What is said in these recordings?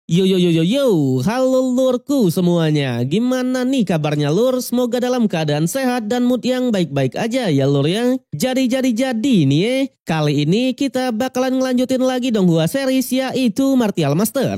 Yo yo yo yo yo, halo lurku semuanya. Gimana nih kabarnya lur? Semoga dalam keadaan sehat dan mood yang baik-baik aja ya lur ya. Jadi nih kali ini kita bakalan ngelanjutin lagi dong Hua series yaitu Martial Master.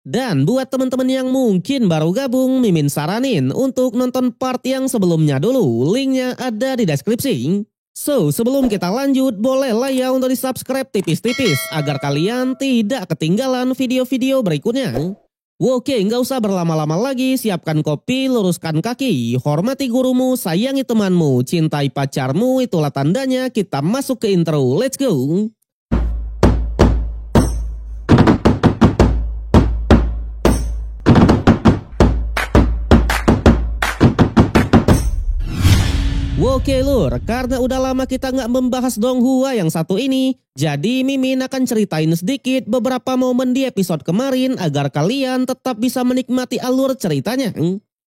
Dan buat teman-teman yang mungkin baru gabung, Mimin saranin untuk nonton part yang sebelumnya dulu. Linknya ada di deskripsi. So, sebelum kita lanjut, bolehlah ya untuk di-subscribe tipis-tipis agar kalian tidak ketinggalan video-video berikutnya. Oke, nggak usah berlama-lama lagi, siapkan kopi, luruskan kaki, hormati gurumu, sayangi temanmu, cintai pacarmu, itulah tandanya kita masuk ke intro. Let's go! Oke lur, karena udah lama kita nggak membahas Donghua yang satu ini, jadi Mimin akan ceritain sedikit beberapa momen di episode kemarin agar kalian tetap bisa menikmati alur ceritanya.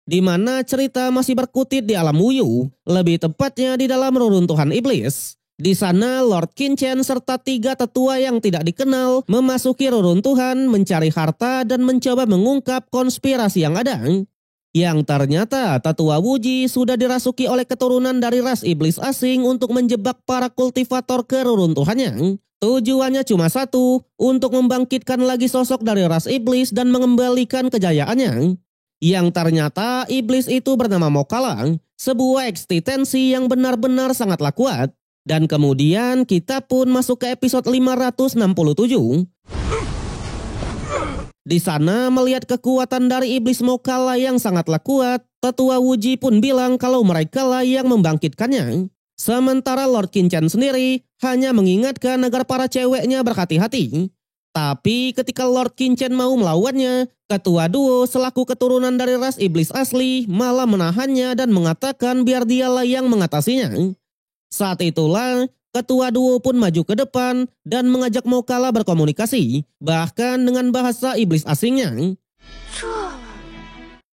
Dimana cerita masih berkutit di alam Wuyu, lebih tepatnya di dalam reruntuhan iblis. Di sana Lord Qinchen serta 3 tetua yang tidak dikenal memasuki reruntuhan, mencari harta dan mencoba mengungkap konspirasi yang ada. Yang ternyata tetua Wuji sudah dirasuki oleh keturunan dari ras iblis asing untuk menjebak para kultivator ke reruntuhannya. Tujuannya cuma satu, untuk membangkitkan lagi sosok dari ras iblis dan mengembalikan kejayaannya. Yang ternyata iblis itu bernama Mokala, sebuah eksistensi yang benar-benar sangatlah kuat. Dan kemudian kita pun masuk ke episode 567. Di sana melihat kekuatan dari iblis Mokala yang sangatlah kuat, tetua Wuji pun bilang kalau mereka lah yang membangkitkannya. Sementara Lord Qinchen sendiri hanya mengingatkan agar para ceweknya berhati-hati. Tapi ketika Lord Qinchen mau melawannya, ketua duo selaku keturunan dari ras iblis asli malah menahannya dan mengatakan biar dialah yang mengatasinya. Saat itulah ketua duo pun maju ke depan dan mengajak Mokala berkomunikasi, bahkan dengan bahasa iblis asingnya.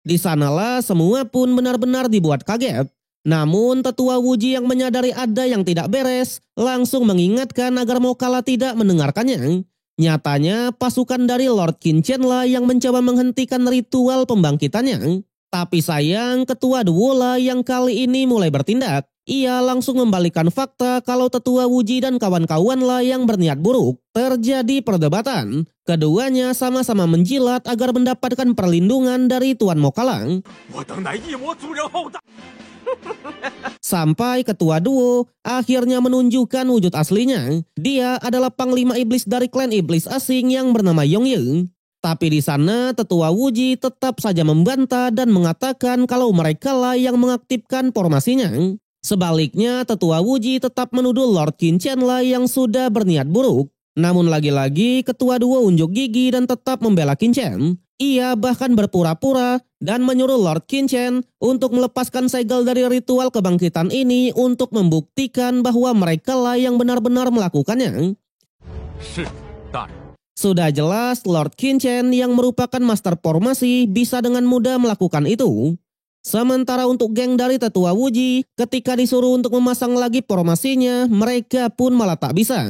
Di sanalah semua pun benar-benar dibuat kaget. Namun tetua Wuji yang menyadari ada yang tidak beres, langsung mengingatkan agar Mokala tidak mendengarkannya. Nyatanya pasukan dari Lord Qinchen lah yang mencoba menghentikan ritual pembangkitannya. Tapi sayang ketua duo lah yang kali ini mulai bertindak. Ia langsung membalikan fakta kalau tetua Wuji dan kawan-kawan lah yang berniat buruk. Terjadi perdebatan. Keduanya sama-sama menjilat agar mendapatkan perlindungan dari Tuan Mokala. Sampai ketua duo akhirnya menunjukkan wujud aslinya. Dia adalah panglima iblis dari klan iblis asing yang bernama Yongye. Tapi di sana tetua Wuji tetap saja membantah dan mengatakan kalau mereka lah yang mengaktifkan formasinya. Sebaliknya tetua Wuji tetap menuduh Lord Qinchen lah yang sudah berniat buruk. Namun lagi-lagi ketua duo unjuk gigi dan tetap membela Qinchen. Ia bahkan berpura-pura dan menyuruh Lord Qinchen untuk melepaskan segel dari ritual kebangkitan ini untuk membuktikan bahwa mereka lah yang benar-benar melakukannya. Sudah jelas Lord Qinchen yang merupakan master formasi bisa dengan mudah melakukan itu. Sementara untuk geng dari tetua Wuji, ketika disuruh untuk memasang lagi formasinya, mereka pun malah tak bisa.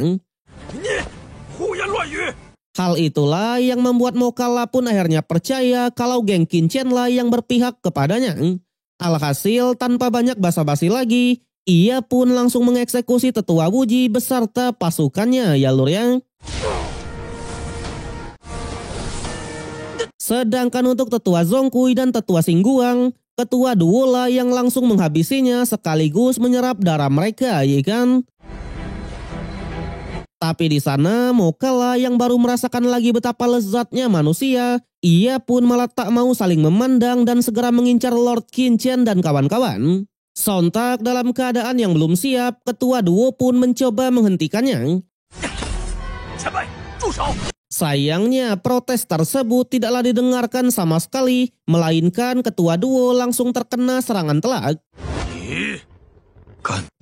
Hal itulah yang membuat Mokala pun akhirnya percaya kalau geng Qinchen lah yang berpihak kepadanya. Alhasil tanpa banyak basa-basi lagi, ia pun langsung mengeksekusi tetua Wuji beserta pasukannya ya lur ya. Sedangkan untuk tetua Zongkui dan tetua Singguang, ketua duo lah yang langsung menghabisinya sekaligus menyerap darah mereka, ya kan? Tapi di sana Mokala yang baru merasakan lagi betapa lezatnya manusia, ia pun malah tak mau saling memandang dan segera mengincar Lord Qinchen dan kawan-kawan. Sontak dalam keadaan yang belum siap, ketua duo pun mencoba menghentikannya. Sayangnya protes tersebut tidaklah didengarkan sama sekali, melainkan ketua duo langsung terkena serangan telak.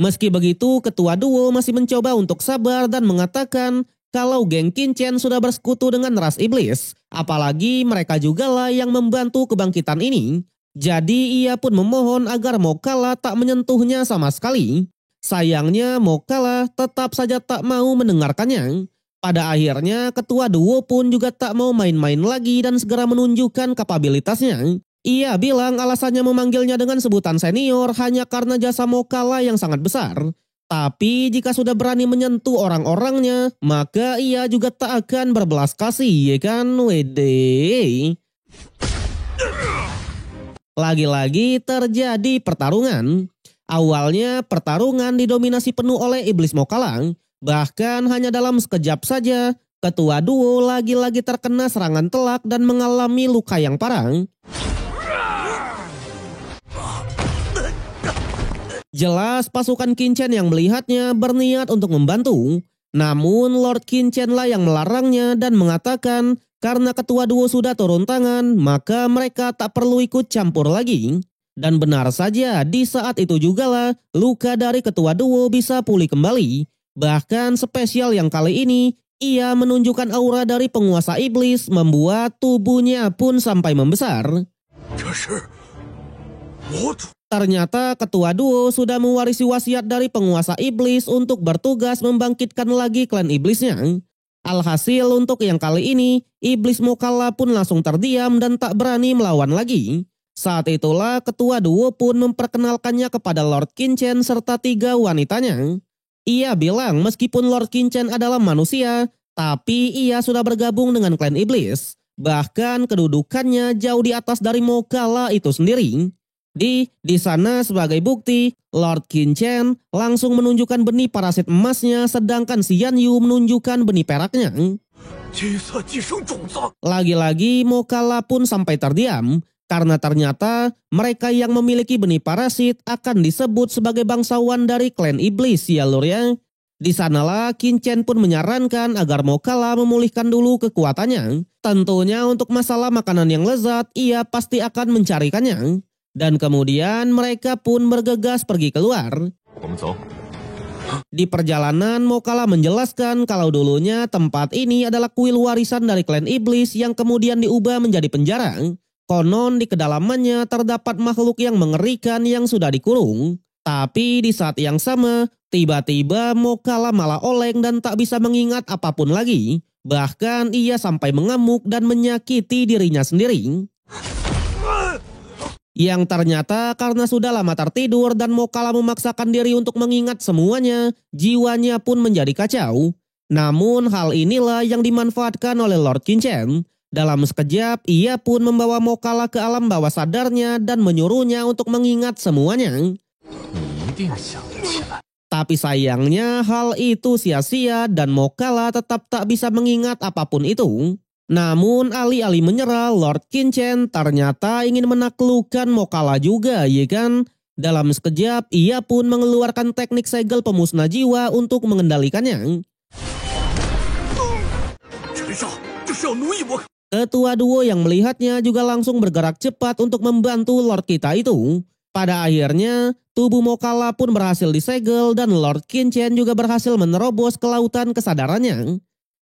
Meski begitu, ketua duo masih mencoba untuk sabar dan mengatakan kalau geng Qinchen sudah bersekutu dengan ras iblis. Apalagi mereka juga lah yang membantu kebangkitan ini. Jadi ia pun memohon agar Mokala tak menyentuhnya sama sekali. Sayangnya Mokala tetap saja tak mau mendengarkannya. Pada akhirnya ketua duo pun juga tak mau main-main lagi dan segera menunjukkan kapabilitasnya. Ia bilang alasannya memanggilnya dengan sebutan senior hanya karena jasa Mokala yang sangat besar. Tapi jika sudah berani menyentuh orang-orangnya, maka ia juga tak akan berbelas kasih, ya kan? Wede. Lagi-lagi terjadi pertarungan. Awalnya pertarungan didominasi penuh oleh iblis Mokala. Bahkan hanya dalam sekejap saja, ketua duo lagi-lagi terkena serangan telak dan mengalami luka yang parah. Jelas pasukan Qinchen yang melihatnya berniat untuk membantu. Namun Lord Qinchen lah yang melarangnya dan mengatakan karena ketua duo sudah turun tangan, maka mereka tak perlu ikut campur lagi. Dan benar saja, di saat itu jugalah luka dari ketua duo bisa pulih kembali. Bahkan spesial yang kali ini, ia menunjukkan aura dari penguasa iblis membuat tubuhnya pun sampai membesar. Ternyata ketua duo sudah mewarisi wasiat dari penguasa iblis untuk bertugas membangkitkan lagi klan iblisnya. Alhasil untuk yang kali ini, iblis Mokala pun langsung terdiam dan tak berani melawan lagi. Saat itulah ketua duo pun memperkenalkannya kepada Lord Qinchen serta 3 wanitanya. Ia bilang meskipun Lord Qinchen adalah manusia, tapi ia sudah bergabung dengan klan iblis. Bahkan kedudukannya jauh di atas dari Mokala itu sendiri. Di sana sebagai bukti, Lord Qinchen langsung menunjukkan benih parasit emasnya sedangkan si Yan Yu menunjukkan benih peraknya. Lagi-lagi Mokala pun sampai terdiam. Karena ternyata mereka yang memiliki benih parasit akan disebut sebagai bangsawan dari klan iblis ya lur ya. Di sanalah Qinchen pun menyarankan agar Mokala memulihkan dulu kekuatannya. Tentunya untuk masalah makanan yang lezat ia pasti akan mencarikannya. Dan kemudian mereka pun bergegas pergi keluar. Di perjalanan Mokala menjelaskan kalau dulunya tempat ini adalah kuil warisan dari klan iblis yang kemudian diubah menjadi penjara. Konon di kedalamannya terdapat makhluk yang mengerikan yang sudah dikurung. Tapi di saat yang sama, tiba-tiba Mokala malah oleng dan tak bisa mengingat apapun lagi. Bahkan ia sampai mengamuk dan menyakiti dirinya sendiri. Yang ternyata karena sudah lama tertidur dan Mokala memaksakan diri untuk mengingat semuanya, jiwanya pun menjadi kacau. Namun hal inilah yang dimanfaatkan oleh Lord Qinchen. Dalam sekejap, ia pun membawa Mokala ke alam bawah sadarnya dan menyuruhnya untuk mengingat semuanya. Tapi sayangnya hal itu sia-sia dan Mokala tetap tak bisa mengingat apapun itu. Namun alih-alih menyerah, Lord Qinchen ternyata ingin menaklukkan Mokala juga, ya kan? Dalam sekejap, ia pun mengeluarkan teknik segel pemusnah jiwa untuk mengendalikannya. Ketua duo yang melihatnya juga langsung bergerak cepat untuk membantu Lord kita itu. Pada akhirnya, tubuh Mokala pun berhasil disegel dan Lord Qinchen juga berhasil menerobos ke lautan kesadarannya.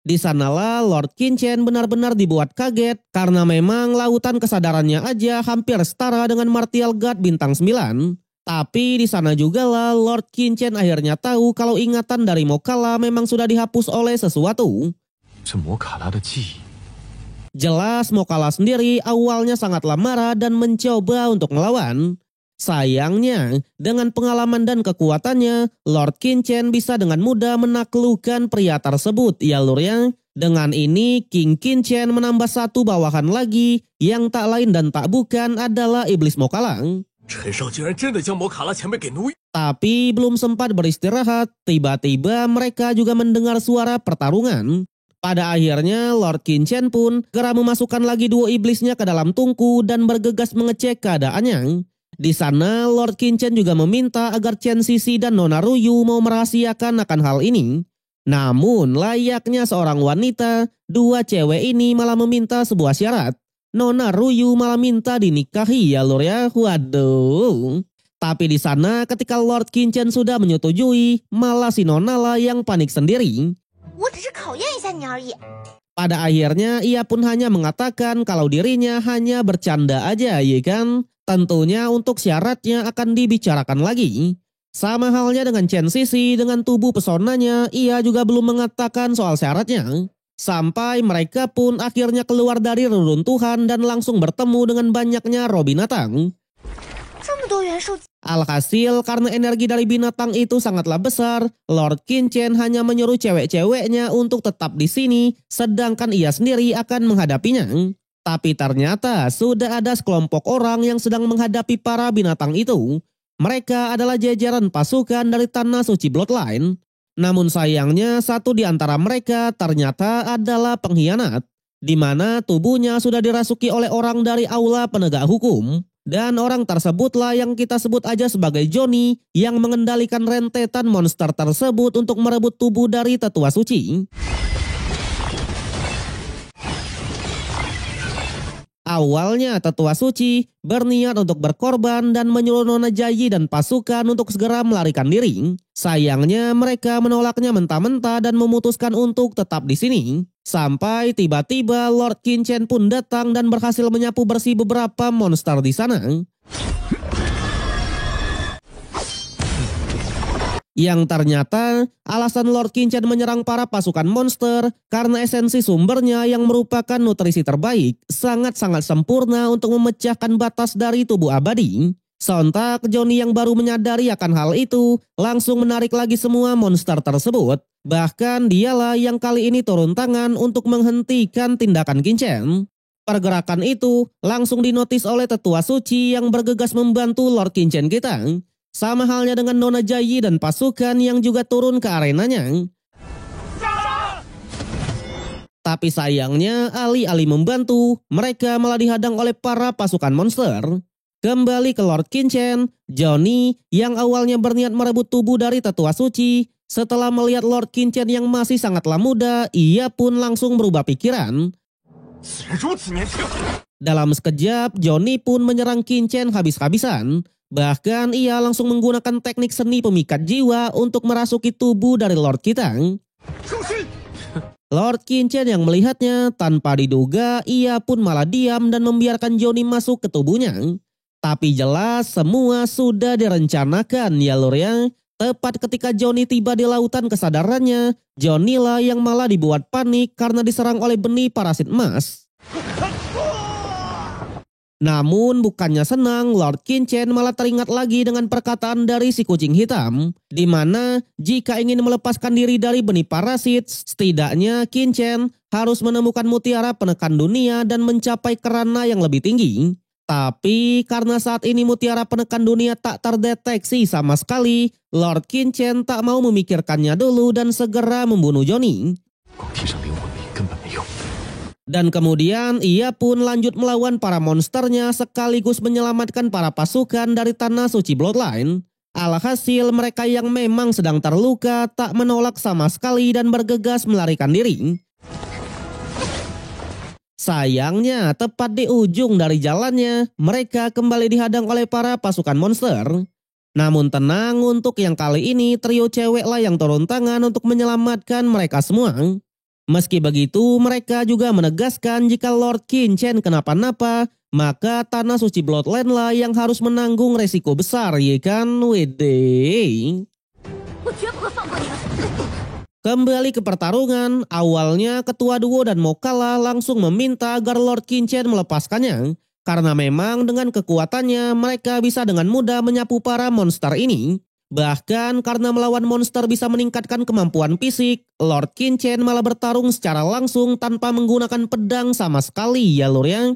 Di sanalah Lord Qinchen benar-benar dibuat kaget karena memang lautan kesadarannya aja hampir setara dengan Martial God bintang 9. Tapi di sana jugalah Lord Qinchen akhirnya tahu kalau ingatan dari Mokala memang sudah dihapus oleh sesuatu. Jelas Mokala sendiri awalnya sangatlah marah dan mencoba untuk melawan. Sayangnya, dengan pengalaman dan kekuatannya, Lord Qinchen bisa dengan mudah menaklukkan pria tersebut ya lur ya. Dengan ini, King Qinchen menambah 1 bawahan lagi yang tak lain dan tak bukan adalah iblis Mokala. Tapi belum sempat beristirahat, tiba-tiba mereka juga mendengar suara pertarungan. Pada akhirnya Lord Qinchen pun segera memasukkan lagi duo iblisnya ke dalam tungku dan bergegas mengecek keadaannya. Di sana Lord Qinchen juga meminta agar Chen Sisi dan Nona Ruyu mau merahasiakan akan hal ini. Namun layaknya seorang wanita, 2 cewek ini malah meminta sebuah syarat. Nona Ruyu malah minta dinikahi ya lur ya, waduh. Tapi di sana ketika Lord Qinchen sudah menyetujui, malah si Nona lah yang panik sendiri. Pada akhirnya ia pun hanya mengatakan kalau dirinya hanya bercanda aja ya kan. Tentunya untuk syaratnya akan dibicarakan lagi. Sama halnya dengan Chen Sisi dengan tubuh pesonanya, ia juga belum mengatakan soal syaratnya. Sampai mereka pun akhirnya keluar dari reruntuhan dan langsung bertemu dengan banyaknya roh binatang. Alhasil karena energi dari binatang itu sangatlah besar, Lord Qin Chen hanya menyuruh cewek-ceweknya untuk tetap di sini, sedangkan ia sendiri akan menghadapinya. Tapi ternyata sudah ada sekelompok orang yang sedang menghadapi para binatang itu. Mereka adalah jajaran pasukan dari Tanah Suci Bloodline. Namun sayangnya satu di antara mereka ternyata adalah pengkhianat, di mana tubuhnya sudah dirasuki oleh orang dari aula penegak hukum. Dan orang tersebutlah yang kita sebut aja sebagai Johnny yang mengendalikan rentetan monster tersebut untuk merebut tubuh dari tetua suci. Awalnya tetua suci berniat untuk berkorban dan menyuruh Nona Jayi dan pasukan untuk segera melarikan diri. Sayangnya mereka menolaknya mentah-mentah dan memutuskan untuk tetap di sini. Sampai tiba-tiba Lord Qin Chen pun datang dan berhasil menyapu bersih beberapa monster di sana. Yang ternyata alasan Lord Qin Chen menyerang para pasukan monster karena esensi sumbernya yang merupakan nutrisi terbaik sangat-sangat sempurna untuk memecahkan batas dari tubuh abadi. Sontak Johnny yang baru menyadari akan hal itu langsung menarik lagi semua monster tersebut. Bahkan dialah yang kali ini turun tangan untuk menghentikan tindakan Qin Chen. Pergerakan itu langsung dinotis oleh tetua suci yang bergegas membantu Lord Qin Chen kita. Sama halnya dengan Nona Jayi dan pasukan yang juga turun ke arenanya. Tapi sayangnya alih-alih membantu, mereka malah dihadang oleh para pasukan monster. Kembali ke Lord Qin Chen, Johnny yang awalnya berniat merebut tubuh dari tetua suci, setelah melihat Lord Qin Chen yang masih sangatlah muda, ia pun langsung berubah pikiran. Dalam sekejap, Johnny pun menyerang Qin Chen habis-habisan. Bahkan ia langsung menggunakan teknik seni pemikat jiwa untuk merasuki tubuh dari Lord kita. Lord Qin Chen yang melihatnya tanpa diduga, ia pun malah diam dan membiarkan Johnny masuk ke tubuhnya. Tapi jelas semua sudah direncanakan ya lur ya. Tepat ketika Johnny tiba di lautan kesadarannya, Johnny lah yang malah dibuat panik karena diserang oleh benih parasit emas. Namun bukannya senang, Lord Qin Chen malah teringat lagi dengan perkataan dari si kucing hitam, di mana jika ingin melepaskan diri dari benih parasit, setidaknya Qin Chen harus menemukan mutiara penekan dunia dan mencapai kerana yang lebih tinggi. Tapi karena saat ini mutiara penekan dunia tak terdeteksi sama sekali, Lord Qin Chen tak mau memikirkannya dulu dan segera membunuh Johnny. Dan kemudian ia pun lanjut melawan para monsternya sekaligus menyelamatkan para pasukan dari Tanah Suci Bloodline. Alhasil mereka yang memang sedang terluka tak menolak sama sekali dan bergegas melarikan diri. Sayangnya tepat di ujung dari jalannya mereka kembali dihadang oleh para pasukan monster. Namun tenang, untuk yang kali ini trio cewek lah yang turun tangan untuk menyelamatkan mereka semua. Meski begitu, mereka juga menegaskan jika Lord Qin Chen kenapa-napa, maka Tanah Suci Bloodline lah yang harus menanggung resiko besar, ya kan? Wede. Kembali ke pertarungan, awalnya Ketua Duo dan Mokala langsung meminta agar Lord Qin Chen melepaskannya, karena memang dengan kekuatannya mereka bisa dengan mudah menyapu para monster ini. Bahkan karena melawan monster bisa meningkatkan kemampuan fisik, Lord Qin Chen malah bertarung secara langsung tanpa menggunakan pedang sama sekali ya lur ya.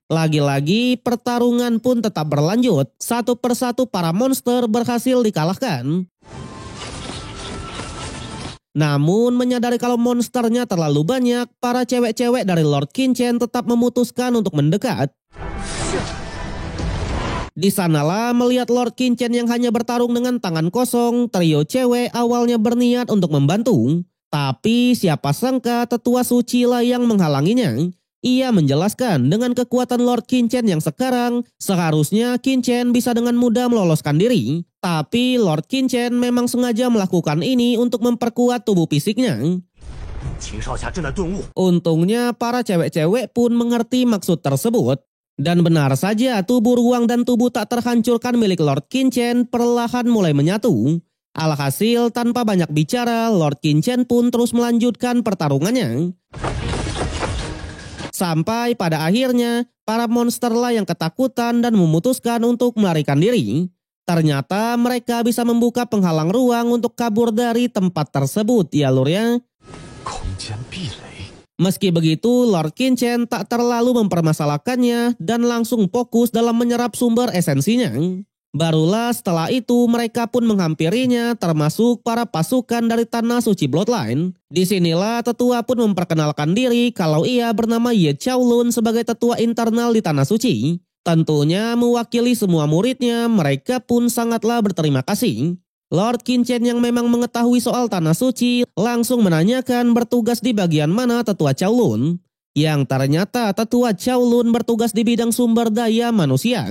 Lagi-lagi pertarungan pun tetap berlanjut, satu persatu para monster berhasil dikalahkan. Namun menyadari kalau monsternya terlalu banyak, para cewek-cewek dari Lord Qin Chen tetap memutuskan untuk mendekat. Di sanalah melihat Lord Qin Chen yang hanya bertarung dengan tangan kosong, trio cewek awalnya berniat untuk membantu. Tapi siapa sangka tetua suci lah yang menghalanginya. Ia menjelaskan dengan kekuatan Lord Qin Chen yang sekarang, seharusnya Qin Chen bisa dengan mudah meloloskan diri. Tapi Lord Qin Chen memang sengaja melakukan ini untuk memperkuat tubuh fisiknya. Untungnya para cewek-cewek pun mengerti maksud tersebut. Dan benar saja, tubuh ruang dan tubuh tak terhancurkan milik Lord Qinchen perlahan mulai menyatu. Alhasil tanpa banyak bicara, Lord Qinchen pun terus melanjutkan pertarungannya. Sampai pada akhirnya, para monsterlah yang ketakutan dan memutuskan untuk melarikan diri. Ternyata mereka bisa membuka penghalang ruang untuk kabur dari tempat tersebut, ya lur ya. Meski begitu, Lord Qinchen tak terlalu mempermasalahkannya dan langsung fokus dalam menyerap sumber esensinya. Barulah setelah itu mereka pun menghampirinya, termasuk para pasukan dari Tanah Suci Bloodline. Disinilah tetua pun memperkenalkan diri kalau ia bernama Ye Chaolun sebagai tetua internal di Tanah Suci. Tentunya mewakili semua muridnya, mereka pun sangatlah berterima kasih. Lord Qinchen yang memang mengetahui soal Tanah Suci langsung menanyakan bertugas di bagian mana tetua Chaolun. Yang ternyata tetua Chaolun bertugas di bidang sumber daya manusia.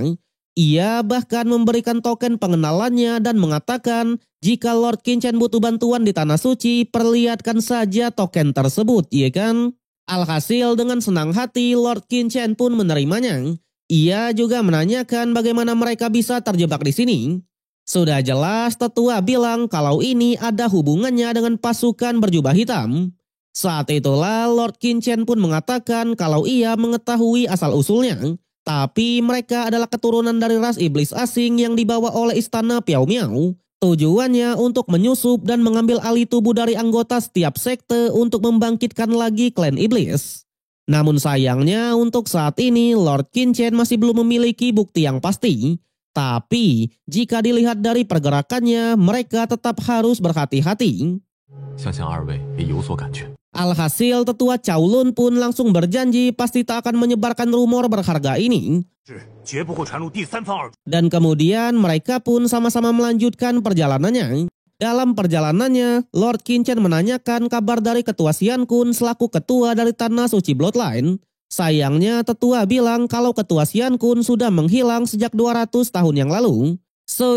Ia bahkan memberikan token pengenalannya dan mengatakan jika Lord Qinchen butuh bantuan di Tanah Suci, perlihatkan saja token tersebut, iya kan? Alhasil dengan senang hati Lord Qinchen pun menerimanya. Ia juga menanyakan bagaimana mereka bisa terjebak di sini. Sudah jelas tetua bilang kalau ini ada hubungannya dengan pasukan berjubah hitam. Saat itulah Lord Qinchen pun mengatakan kalau ia mengetahui asal-usulnya. Tapi mereka adalah keturunan dari ras iblis asing yang dibawa oleh istana Piao Miao. Tujuannya untuk menyusup dan mengambil alih tubuh dari anggota setiap sekte untuk membangkitkan lagi klan iblis. Namun sayangnya untuk saat ini Lord Qinchen masih belum memiliki bukti yang pasti. Tapi jika dilihat dari pergerakannya, mereka tetap harus berhati-hati. Alhasil tetua Chaolun pun langsung berjanji pasti tak akan menyebarkan rumor berharga ini. Dan kemudian mereka pun sama-sama melanjutkan perjalanannya. Dalam perjalanannya, Lord Qinchen menanyakan kabar dari ketua Xian Kun selaku ketua dari Tanah Suci Bloodline. Sayangnya tetua bilang kalau ketua Xian Kun sudah menghilang sejak 200 tahun yang lalu.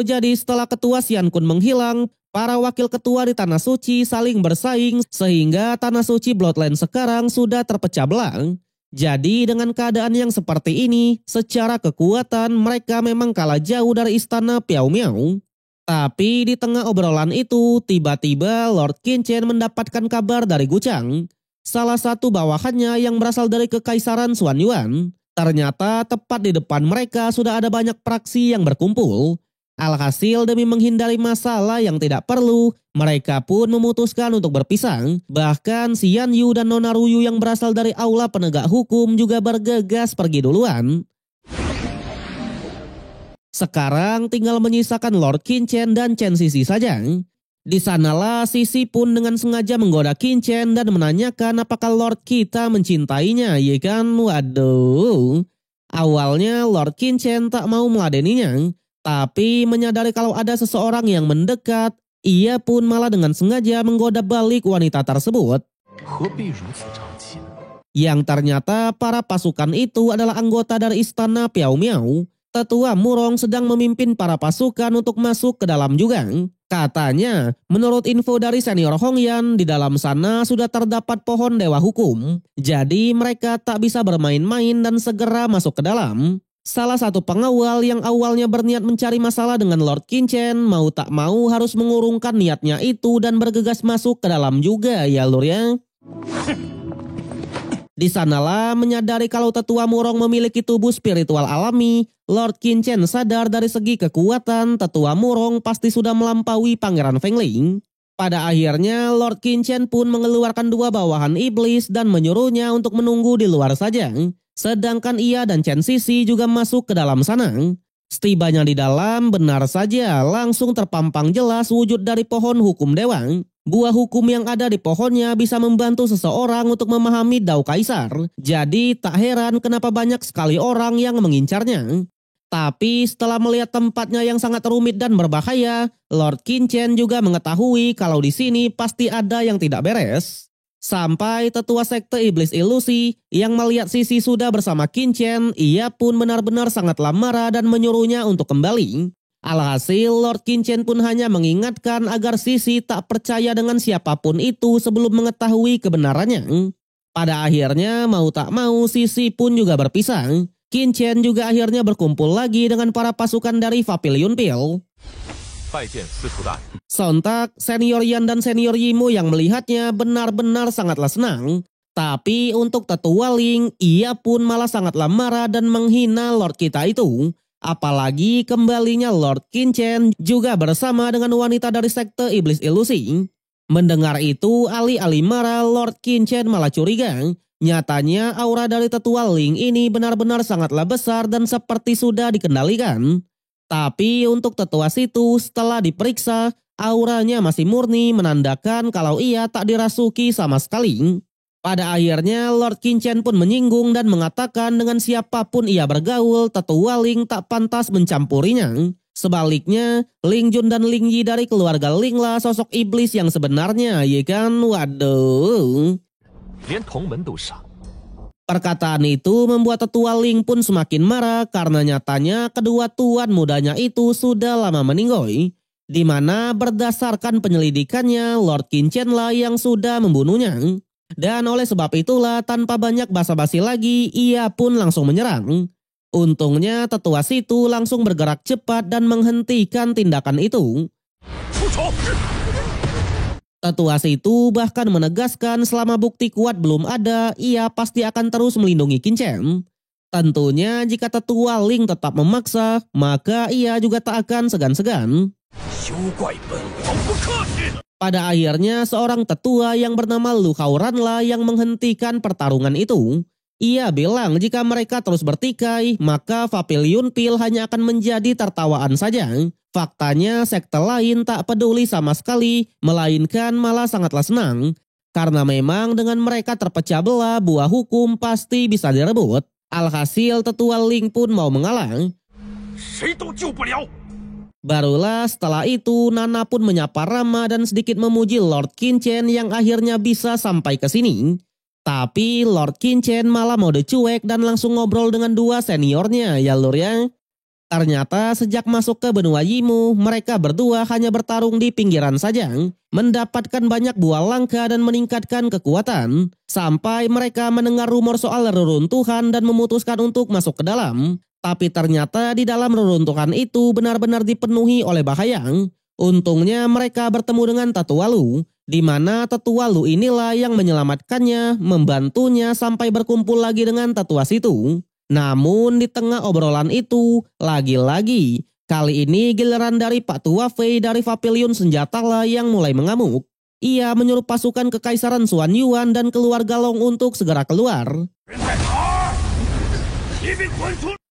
Jadi setelah ketua Xian Kun menghilang, para wakil ketua di Tanah Suci saling bersaing sehingga Tanah Suci Bloodline sekarang sudah terpecah belah. Jadi dengan keadaan yang seperti ini, secara kekuatan mereka memang kalah jauh dari istana Piao Miao. Tapi di tengah obrolan itu, tiba-tiba Lord Qinchen mendapatkan kabar dari Guchang. Salah satu bawahannya yang berasal dari Kekaisaran Xuanyuan. Ternyata tepat di depan mereka sudah ada banyak praksi yang berkumpul. Alhasil demi menghindari masalah yang tidak perlu, mereka pun memutuskan untuk berpisah. Bahkan Xian Yu dan Nona Ruyu yang berasal dari aula penegak hukum juga bergegas pergi duluan. Sekarang tinggal menyisakan Lord Qinchen dan Chen Sisi saja. Di sanalah Sisi pun dengan sengaja menggoda Qinchen dan menanyakan apakah Lord kita mencintainya, ya kan? Waduh. Awalnya Lord Qinchen tak mau meladeninya, tapi menyadari kalau ada seseorang yang mendekat, ia pun malah dengan sengaja menggoda balik wanita tersebut. Yang ternyata para pasukan itu adalah anggota dari istana Piao Miao. Tetua Murong sedang memimpin para pasukan untuk masuk ke dalam juga. Katanya, menurut info dari senior Hongyan, di dalam sana sudah terdapat pohon dewa hukum. Jadi mereka tak bisa bermain-main dan segera masuk ke dalam. Salah satu pengawal yang awalnya berniat mencari masalah dengan Lord Qinchen, mau tak mau harus mengurungkan niatnya itu dan bergegas masuk ke dalam juga, ya lur ya. Di sanalah menyadari kalau tetua Murong memiliki tubuh spiritual alami, Lord Qinchen sadar dari segi kekuatan tetua Murong pasti sudah melampaui Pangeran Fengling. Pada akhirnya Lord Qinchen pun mengeluarkan dua bawahan iblis dan menyuruhnya untuk menunggu di luar saja. Sedangkan ia dan Chen Sisi juga masuk ke dalam sana. Setibanya di dalam, benar saja langsung terpampang jelas wujud dari pohon hukum dewa. Buah hukum yang ada di pohonnya bisa membantu seseorang untuk memahami Dao Kaisar. Jadi tak heran kenapa banyak sekali orang yang mengincarnya. Tapi setelah melihat tempatnya yang sangat rumit dan berbahaya, Lord Qinchen juga mengetahui kalau di sini pasti ada yang tidak beres. Sampai tetua sekte iblis ilusi yang melihat Sisi sudah bersama Qinchen, ia pun benar-benar sangatlah marah dan menyuruhnya untuk kembali. Alhasil Lord Qinchen pun hanya mengingatkan agar Sisi tak percaya dengan siapapun itu sebelum mengetahui kebenarannya. Pada akhirnya mau tak mau Sisi pun juga berpisah. Qin juga akhirnya berkumpul lagi dengan para pasukan dari Papillon Pill. Sontak, senior Yan dan senior Yimo yang melihatnya benar-benar sangatlah senang. Tapi untuk tetua Ling, ia pun malah sangatlah marah dan menghina Lord kita itu. Apalagi kembalinya Lord Qin juga bersama dengan wanita dari sekte Iblis Ilusi. Mendengar itu, alih-alih marah, Lord Qin malah curiga. Nyatanya aura dari tetua Ling ini benar-benar sangatlah besar dan seperti sudah dikendalikan. Tapi untuk tetua situ setelah diperiksa, auranya masih murni menandakan kalau ia tak dirasuki sama sekali. Pada akhirnya Lord Qin pun menyinggung dan mengatakan dengan siapapun ia bergaul, tetua Ling tak pantas mencampurinya. Sebaliknya, Ling Jun dan Ling Yi dari keluarga Ling lah sosok iblis yang sebenarnya, ya kan? Waduh. Perkataan itu membuat tetua Ling pun semakin marah karena nyatanya kedua tuan mudanya itu sudah lama meninggoy. Di mana berdasarkan penyelidikannya Lord Qin lah yang sudah membunuhnya. Dan oleh sebab itulah tanpa banyak basa-basi lagi ia pun langsung menyerang. Untungnya tetua situ langsung bergerak cepat dan menghentikan tindakan itu. Tetua situ bahkan menegaskan selama bukti kuat belum ada, ia pasti akan terus melindungi Qin. Tentunya jika tetua Ling tetap memaksa, maka ia juga tak akan segan-segan. Pada akhirnya seorang tetua yang bernama Lu Haoran lah yang menghentikan pertarungan itu. Ia bilang jika mereka terus bertikai, maka Papillon Pill hanya akan menjadi tertawaan saja. Faktanya sekte lain tak peduli sama sekali, melainkan malah sangatlah senang. Karena memang dengan mereka terpecah belah, buah hukum pasti bisa direbut. Alhasil tetua Ling pun mau mengalah. Barulah setelah itu Nana pun menyapa Rama dan sedikit memuji Lord Qin yang akhirnya bisa sampai ke sini. Tapi Lord Qin malah mode cuek dan langsung ngobrol dengan dua seniornya ya lur ya. Ternyata sejak masuk ke benua Yimu, mereka berdua hanya bertarung di pinggiran saja, mendapatkan banyak buah langka dan meningkatkan kekuatan, sampai mereka mendengar rumor soal reruntuhan dan memutuskan untuk masuk ke dalam. Tapi ternyata di dalam reruntuhan itu benar-benar dipenuhi oleh bahaya. Untungnya mereka bertemu dengan Tetua Lu, di mana Tetua Lu inilah yang menyelamatkannya, membantunya sampai berkumpul lagi dengan tetua situ. Namun di tengah obrolan itu, lagi-lagi, kali ini giliran dari Pak Tua Fei dari Papillon Senjata lah yang mulai mengamuk. Ia menyuruh pasukan Kekaisaran Xuan Yuan dan keluarga Long untuk segera keluar.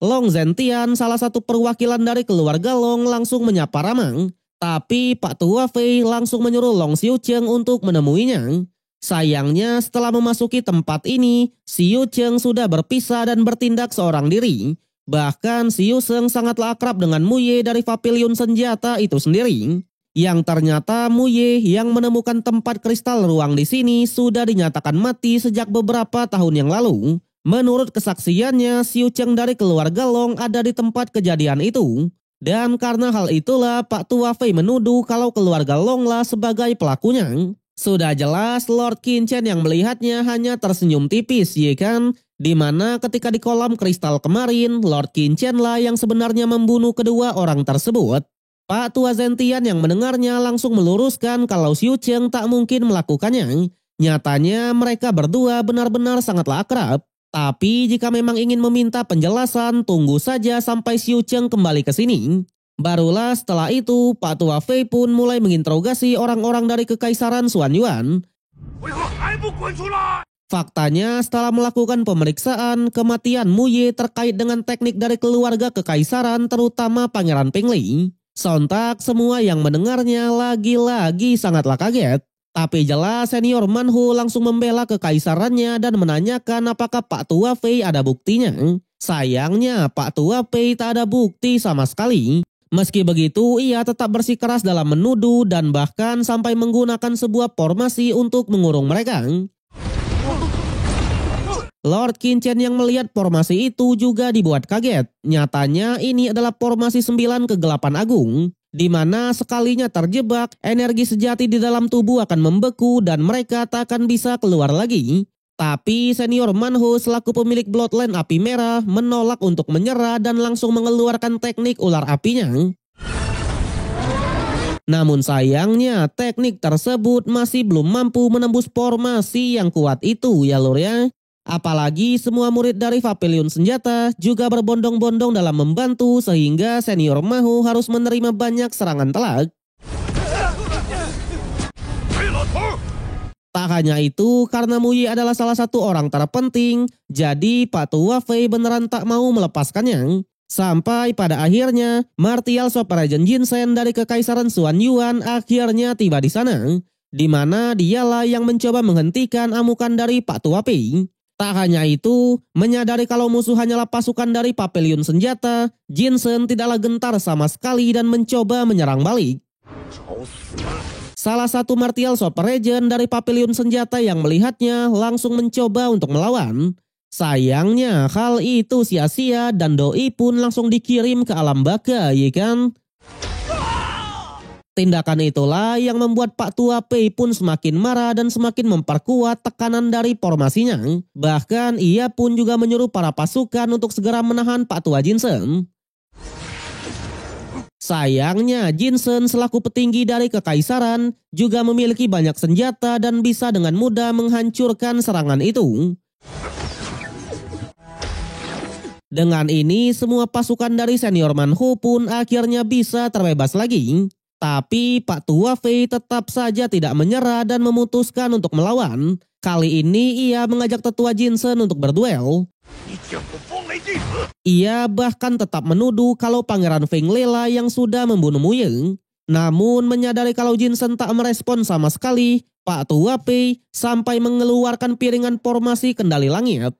Long Zentian, salah satu perwakilan dari keluarga Long, langsung menyapa Ramang. Tapi Pak Tua Fei langsung menyuruh Long Xiucheng untuk menemuinya. Sayangnya setelah memasuki tempat ini, Xiu Cheng sudah berpisah dan bertindak seorang diri. Bahkan Xiu Sheng sangatlah akrab dengan Mu Ye dari Papillon Senjata itu sendiri. Yang ternyata Mu Ye yang menemukan tempat kristal ruang di sini sudah dinyatakan mati sejak beberapa tahun yang lalu. Menurut kesaksiannya, Xiu Cheng dari keluarga Long ada di tempat kejadian itu. Dan karena hal itulah Pak Tua Fei menuduh kalau keluarga Long lah sebagai pelakunya. Sudah jelas Lord Qin yang melihatnya hanya tersenyum tipis, ya kan? Dimana ketika di kolam kristal kemarin, Lord Qin lah yang sebenarnya membunuh kedua orang tersebut. Pak Tua Zentian yang mendengarnya langsung meluruskan kalau Xiu Cheng tak mungkin melakukannya. Nyatanya mereka berdua benar-benar sangatlah akrab. Tapi jika memang ingin meminta penjelasan, tunggu saja sampai Xiu Cheng kembali ke sini. Barulah setelah itu, Pak Tua Fei pun mulai menginterogasi orang-orang dari Kekaisaran Xuan Yuan. Faktanya setelah melakukan pemeriksaan, kematian Mu Ye terkait dengan teknik dari keluarga Kekaisaran terutama Pangeran Peng Li. Sontak semua yang mendengarnya lagi-lagi sangatlah kaget. Tapi jelas senior Manhu langsung membela kekaisarannya dan menanyakan apakah Pak Tua Fei ada buktinya. Sayangnya Pak Tua Fei tak ada bukti sama sekali. Meski begitu, ia tetap bersikeras dalam menuduh dan bahkan sampai menggunakan sebuah formasi untuk mengurung mereka. Lord Qin yang melihat formasi itu juga dibuat kaget. Nyatanya ini adalah formasi 9 kegelapan agung, di mana sekalinya terjebak, energi sejati di dalam tubuh akan membeku dan mereka tak akan bisa keluar lagi. Tapi senior Manho selaku pemilik Bloodline Api Merah menolak untuk menyerah dan langsung mengeluarkan teknik ular apinya. Namun sayangnya teknik tersebut masih belum mampu menembus formasi yang kuat itu ya lur ya. Apalagi semua murid dari Papilion Senjata juga berbondong-bondong dalam membantu sehingga senior Mahu harus menerima banyak serangan telak. Tak hanya itu, karena Muyi adalah salah satu orang terpenting, jadi Pak Tua Fei beneran tak mau melepaskannya. Sampai pada akhirnya, Martial Super Legend Jinsen dari Kekaisaran Xuan Yuan akhirnya tiba di sana, di mana dialah yang mencoba menghentikan amukan dari Pak Tua Fei. Tak hanya itu, menyadari kalau musuh hanyalah pasukan dari Papilion Senjata, Jinsen tidaklah gentar sama sekali dan mencoba menyerang balik. Salah satu Martial Super Legend dari Papilion Senjata yang melihatnya langsung mencoba untuk melawan. Sayangnya hal itu sia-sia dan doi pun langsung dikirim ke alam baka, ya kan? Tindakan itulah yang membuat Pak Tua Pei pun semakin marah dan semakin memperkuat tekanan dari formasinya. Bahkan ia pun juga menyuruh para pasukan untuk segera menahan Pak Tua Jinsen. Sayangnya Jinsen selaku petinggi dari Kekaisaran juga memiliki banyak senjata dan bisa dengan mudah menghancurkan serangan itu. Dengan ini semua pasukan dari senior Manho pun akhirnya bisa terbebas lagi. Tapi Pak Tua Fei tetap saja tidak menyerah dan memutuskan untuk melawan. Kali ini ia mengajak tetua Jinsen untuk berduel. Ia bahkan tetap menuduh kalau Pangeran Feng Lela yang sudah membunuh Muyeng. Namun menyadari kalau Jinsen tak merespon sama sekali, Pak Tua Fei sampai mengeluarkan piringan formasi kendali langit.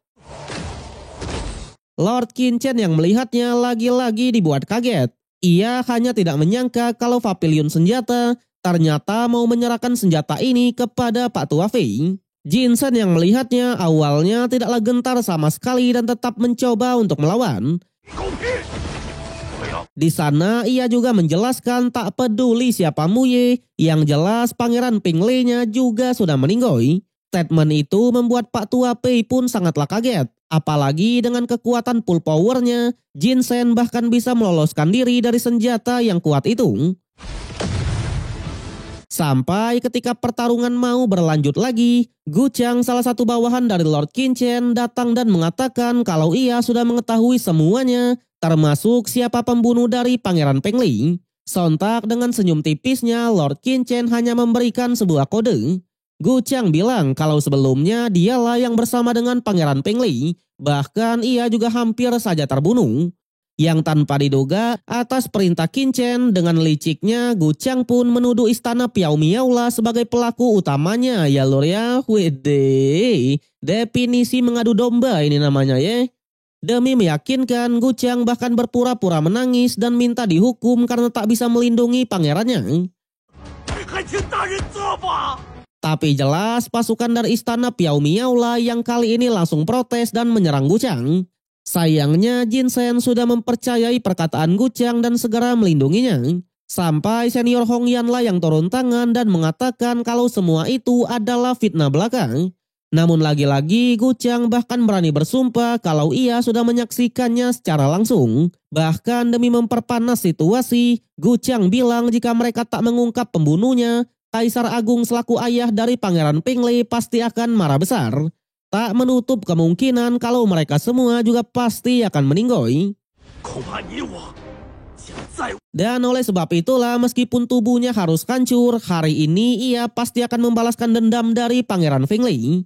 Lord Qin Chen yang melihatnya lagi-lagi dibuat kaget. Ia hanya tidak menyangka kalau Papilion Senjata ternyata mau menyerahkan senjata ini kepada Pak Tua Fei. Jinsen yang melihatnya awalnya tidaklah gentar sama sekali dan tetap mencoba untuk melawan. Di sana ia juga menjelaskan tak peduli siapa Muye, yang jelas Pangeran Ping Le-nya juga sudah meninggoy. Statement itu membuat Pak Tua Fei pun sangatlah kaget. Apalagi dengan kekuatan full powernya, Jinsen bahkan bisa meloloskan diri dari senjata yang kuat itu. Sampai ketika pertarungan mau berlanjut lagi, Gu Chang salah satu bawahan dari Lord Qin Chen datang dan mengatakan kalau ia sudah mengetahui semuanya, termasuk siapa pembunuh dari Pangeran Peng Li. Sontak dengan senyum tipisnya, Lord Qin Chen hanya memberikan sebuah kode. Gu Chang bilang kalau sebelumnya dialah yang bersama dengan Pangeran Peng Li, bahkan ia juga hampir saja terbunuh. Yang tanpa diduga, atas perintah Qin Chen dengan liciknya, Gu Chang pun menuduh istana Piao Miaola sebagai pelaku utamanya ya lor ya. Wede, definisi mengadu domba ini namanya ya. Demi meyakinkan, Gu Chang bahkan berpura-pura menangis dan minta dihukum karena tak bisa melindungi pangerannya. Tapi jelas pasukan dari istana Piao Miaola yang kali ini langsung protes dan menyerang Gu Chang. Sayangnya Jinsen sudah mempercayai perkataan Gu Chang dan segera melindunginya. Sampai senior Hong Yan lah yang turun tangan dan mengatakan kalau semua itu adalah fitnah belaka. Namun lagi-lagi Gu Chang bahkan berani bersumpah kalau ia sudah menyaksikannya secara langsung. Bahkan demi memperpanas situasi, Gu Chang bilang jika mereka tak mengungkap pembunuhnya, Kaisar Agung selaku ayah dari Pangeran Peng Le pasti akan marah besar. Tak menutup kemungkinan kalau mereka semua juga pasti akan meninggoy. Dan oleh sebab itulah meskipun tubuhnya harus hancur, hari ini ia pasti akan membalaskan dendam dari Pangeran Peng Le.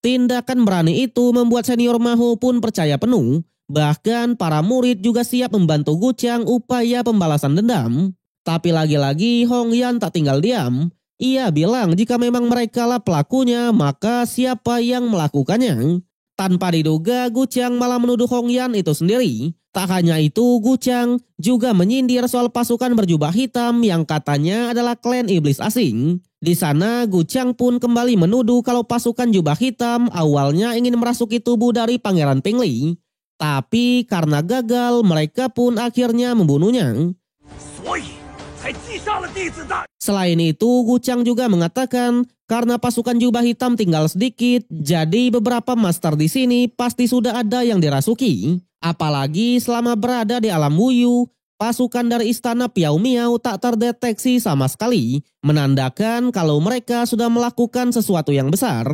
Tindakan berani itu membuat senior Maho pun percaya penuh. Bahkan para murid juga siap membantu Gu Chang upaya pembalasan dendam. Tapi lagi-lagi Hong Yan tak tinggal diam. Ia bilang jika memang mereka lah pelakunya, maka siapa yang melakukannya? Tanpa diduga, Gu Chang malah menuduh Hong Yan itu sendiri. Tak hanya itu, Gu Chang juga menyindir soal pasukan berjubah hitam yang katanya adalah klan iblis asing. Di sana, Gu Chang pun kembali menuduh kalau pasukan jubah hitam awalnya ingin merasuki tubuh dari Pangeran Peng Le. Tapi karena gagal, mereka pun akhirnya membunuhnya. Selain itu, Gucang juga mengatakan karena pasukan jubah hitam tinggal sedikit, jadi beberapa master di sini pasti sudah ada yang dirasuki. Apalagi selama berada di alam Wuyu, pasukan dari istana Piao Miao tak terdeteksi sama sekali, menandakan kalau mereka sudah melakukan sesuatu yang besar.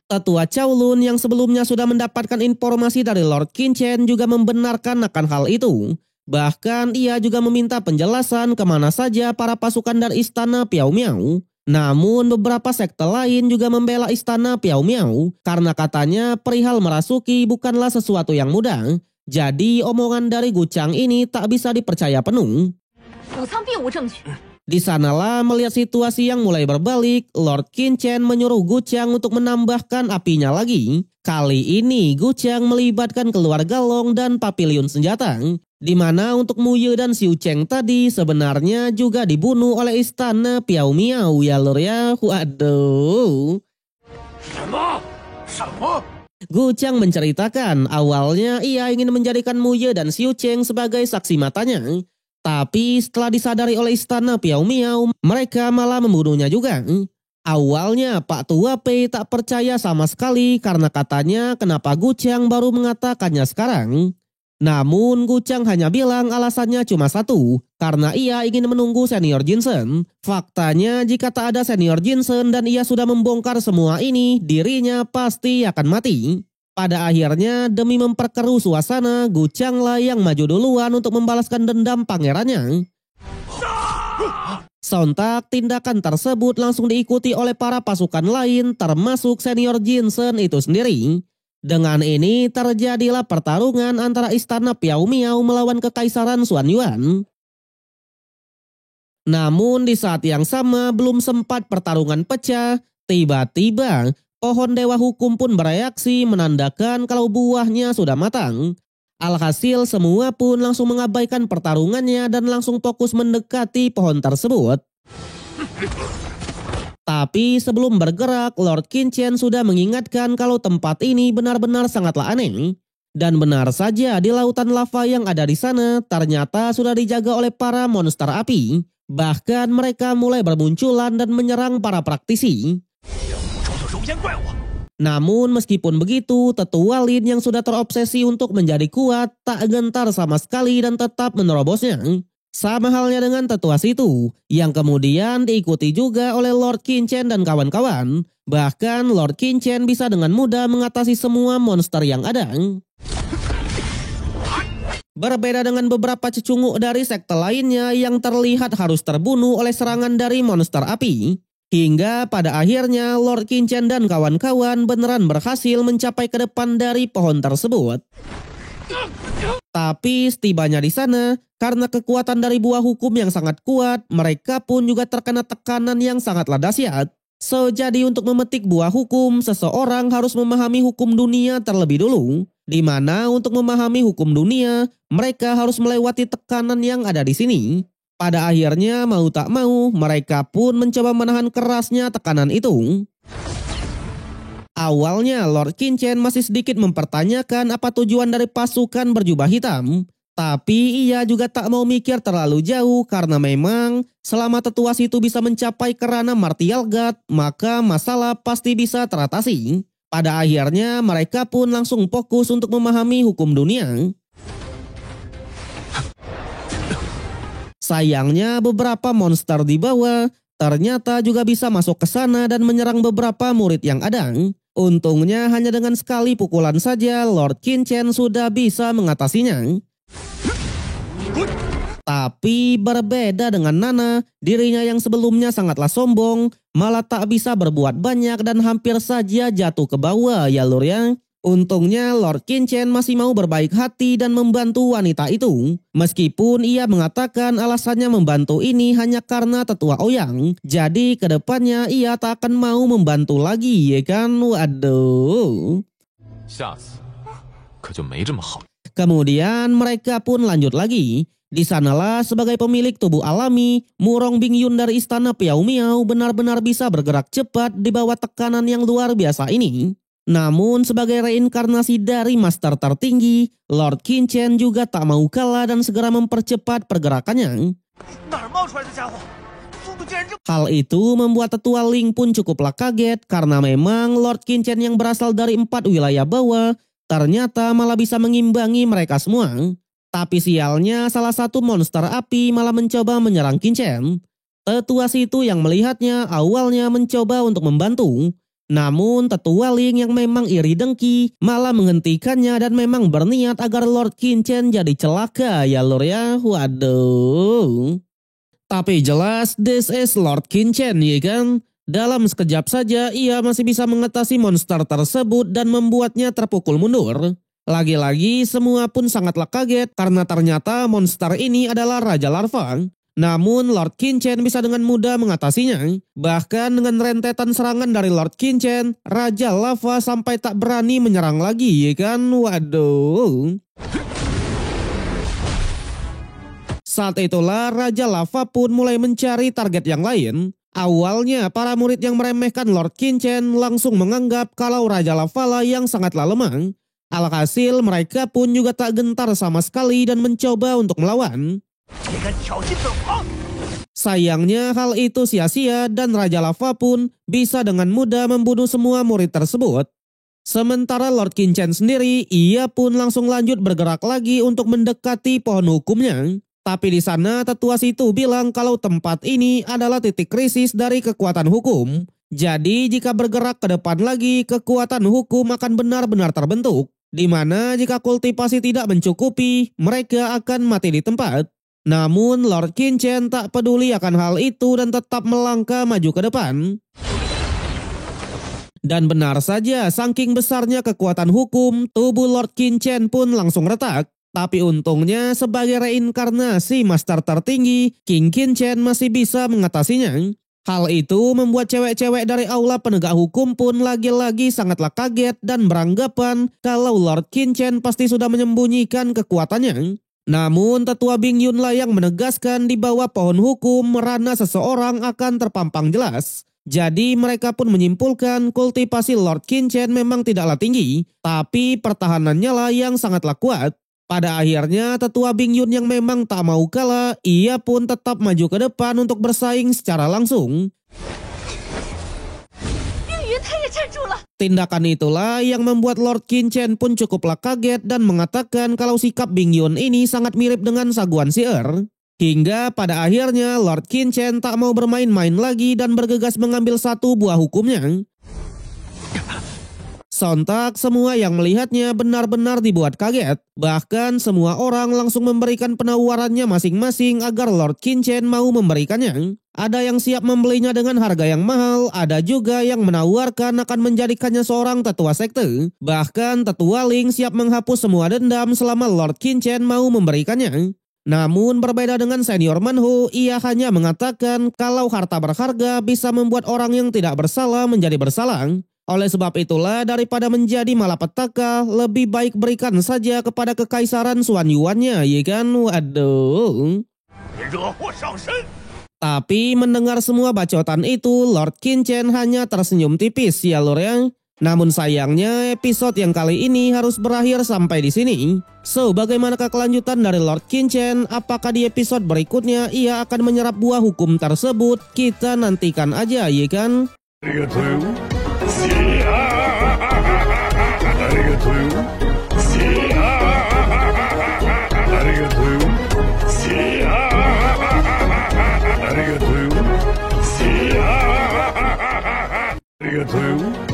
Tetua Kowloon yang sebelumnya sudah mendapatkan informasi dari Lord Qin Chen juga membenarkan akan hal itu. Bahkan ia juga meminta penjelasan kemana saja para pasukan dari istana Piao Miao. Namun beberapa sekte lain juga membela istana Piao Miao karena katanya perihal merasuki bukanlah sesuatu yang mudah. Jadi omongan dari Gucang ini tak bisa dipercaya penuh. Di sanalah melihat situasi yang mulai berbalik, Lord Qin Chen menyuruh Gucang untuk menambahkan apinya lagi. Kali ini Gucang melibatkan keluarga Long dan Papiliun Senjata, di mana untuk Mu Ye dan Xiu Cheng tadi sebenarnya juga dibunuh oleh istana Piao Miao ya lor ya. Waduh. Gucang menceritakan awalnya ia ingin menjadikan Mu Ye dan Xiu Cheng sebagai saksi matanya. Tapi setelah disadari oleh istana Piao Miao, mereka malah membunuhnya juga. Awalnya Pak Tua Pei tak percaya sama sekali karena katanya kenapa Gucang baru mengatakannya sekarang. Namun Gucang hanya bilang alasannya cuma satu, karena ia ingin menunggu senior Jinsen. Faktanya jika tak ada senior Jinsen dan ia sudah membongkar semua ini, dirinya pasti akan mati. Pada akhirnya demi memperkeruh suasana, Gucang lah yang maju duluan untuk membalaskan dendam pangerannya. Sontak tindakan tersebut langsung diikuti oleh para pasukan lain termasuk senior Jinsen itu sendiri. Dengan ini terjadilah pertarungan antara istana Piao Miao melawan kekaisaran Xuanyuan. Namun di saat yang sama belum sempat pertarungan pecah, tiba-tiba pohon Dewa Hukum pun bereaksi menandakan kalau buahnya sudah matang. Alhasil semua pun langsung mengabaikan pertarungannya dan langsung fokus mendekati pohon tersebut. Tapi sebelum bergerak, Lord Qin Chen sudah mengingatkan kalau tempat ini benar-benar sangatlah aneh. Dan benar saja di lautan lava yang ada di sana ternyata sudah dijaga oleh para monster api. Bahkan mereka mulai bermunculan dan menyerang para praktisi. Namun meskipun begitu, Tetua Lin yang sudah terobsesi untuk menjadi kuat tak gentar sama sekali dan tetap menerobosnya. Sama halnya dengan tetua situ, yang kemudian diikuti juga oleh Lord Qin Chen dan kawan-kawan. Bahkan Lord Qin Chen bisa dengan mudah mengatasi semua monster yang ada. Berbeda dengan beberapa cecunguk dari sekte lainnya yang terlihat harus terbunuh oleh serangan dari monster api. Hingga pada akhirnya Lord Qin Chen dan kawan-kawan beneran berhasil mencapai ke depan dari pohon tersebut. Tapi setibanya di sana, karena kekuatan dari buah hukum yang sangat kuat, mereka pun juga terkena tekanan yang sangatlah dahsyat. So, jadi untuk memetik buah hukum, seseorang harus memahami hukum dunia terlebih dulu. Di mana untuk memahami hukum dunia, mereka harus melewati tekanan yang ada di sini. Pada akhirnya mau tak mau, mereka pun mencoba menahan kerasnya tekanan itu. Awalnya Lord Qin Chen masih sedikit mempertanyakan apa tujuan dari pasukan berjubah hitam. Tapi ia juga tak mau mikir terlalu jauh karena memang selama tetua situ bisa mencapai kerana martial god, maka masalah pasti bisa teratasi. Pada akhirnya mereka pun langsung fokus untuk memahami hukum dunia. Sayangnya beberapa monster di bawah ternyata juga bisa masuk ke sana dan menyerang beberapa murid yang ada. Untungnya hanya dengan sekali pukulan saja Lord Qin Chen sudah bisa mengatasinya. Tapi berbeda dengan Nana, dirinya yang sebelumnya sangatlah sombong, malah tak bisa berbuat banyak dan hampir saja jatuh ke bawah ya lur ya. Untungnya Lord Qin Chen masih mau berbaik hati dan membantu wanita itu. Meskipun ia mengatakan alasannya membantu ini hanya karena tetua Ouyang. Jadi kedepannya ia tak akan mau membantu lagi ya kan. Waduh. Kemudian mereka pun lanjut lagi. Di sanalah sebagai pemilik tubuh alami, Murong Bingyun dari istana Piao Miao benar-benar bisa bergerak cepat di bawah tekanan yang luar biasa ini. Namun sebagai reinkarnasi dari master tertinggi, Lord Qin Chen juga tak mau kalah dan segera mempercepat pergerakannya. Hal itu membuat tetua Ling pun cukuplah kaget karena memang Lord Qin Chen yang berasal dari 4 wilayah bawah ternyata malah bisa mengimbangi mereka semua. Tapi sialnya salah satu monster api malah mencoba menyerang Qin Chen. Tetua situ yang melihatnya awalnya mencoba untuk membantu. Namun tetua Ling yang memang iri dengki malah menghentikannya dan memang berniat agar Lord Qin Chen jadi celaka ya lur ya. Waduh. Tapi jelas this is Lord Qin Chen ya kan. Dalam sekejap saja ia masih bisa mengatasi monster tersebut dan membuatnya terpukul mundur. Lagi-lagi semua pun sangatlah kaget karena ternyata monster ini adalah Raja Larva. Namun Lord Qin Chen bisa dengan mudah mengatasinya. Bahkan dengan rentetan serangan dari Lord Qin Chen, Raja Lava sampai tak berani menyerang lagi ya kan. Waduh. Saat itulah Raja Lava pun mulai mencari target yang lain. Awalnya para murid yang meremehkan Lord Qin Chen langsung menganggap kalau Raja Lava lah yang sangatlah lemah. Alhasil mereka pun juga tak gentar sama sekali dan mencoba untuk melawan. Sayangnya hal itu sia-sia dan Raja Lava pun bisa dengan mudah membunuh semua murid tersebut. Sementara Lord Qin Chen sendiri, ia pun langsung lanjut bergerak lagi untuk mendekati pohon hukumnya. Tapi di sana tetua situ bilang kalau tempat ini adalah titik krisis dari kekuatan hukum. Jadi jika bergerak ke depan lagi, kekuatan hukum akan benar-benar terbentuk. Di mana jika kultivasi tidak mencukupi, mereka akan mati di tempat. Namun Lord Qin Chen tak peduli akan hal itu dan tetap melangkah maju ke depan. Dan benar saja, saking besarnya kekuatan hukum, tubuh Lord Qin Chen pun langsung retak. Tapi untungnya sebagai reinkarnasi master tertinggi, King Qin Chen masih bisa mengatasinya. Hal itu membuat cewek-cewek dari aula penegak hukum pun lagi-lagi sangatlah kaget dan beranggapan kalau Lord Qin Chen pasti sudah menyembunyikan kekuatannya. Namun tetua Bing Yun lah yang menegaskan di bawah pohon hukum merana seseorang akan terpampang jelas. Jadi mereka pun menyimpulkan kultivasi Lord Qin Chen memang tidaklah tinggi, tapi pertahanannya lah yang sangatlah kuat. Pada akhirnya tetua Bing Yun yang memang tak mau kalah, ia pun tetap maju ke depan untuk bersaing secara langsung. Tindakan itulah yang membuat Lord Qin Chen pun cukuplah kaget dan mengatakan kalau sikap Bing Yun ini sangat mirip dengan Saguan Si'er. Hingga pada akhirnya Lord Qin Chen tak mau bermain-main lagi dan bergegas mengambil satu buah hukumnya. Sontak semua yang melihatnya benar-benar dibuat kaget. Bahkan semua orang langsung memberikan penawarannya masing-masing agar Lord Qin Chen mau memberikannya. Ada yang siap membelinya dengan harga yang mahal, ada juga yang menawarkan akan menjadikannya seorang tetua sekte. Bahkan tetua Ling siap menghapus semua dendam selama Lord Qin Chen mau memberikannya. Namun berbeda dengan senior Manhu, ia hanya mengatakan kalau harta berharga bisa membuat orang yang tidak bersalah menjadi bersalah. Oleh sebab itulah daripada menjadi malapetaka, lebih baik berikan saja kepada kekaisaran Xuan Yuan-nya, ya kan? Waduh. Tapi mendengar semua bacotan itu, Lord Qin Chen hanya tersenyum tipis ya lor ya. Namun sayangnya episode yang kali ini harus berakhir sampai di sini. So, bagaimanakah kelanjutan dari Lord Qin Chen? Apakah di episode berikutnya ia akan menyerap buah hukum tersebut? Kita nantikan aja, ya kan? Arigatou.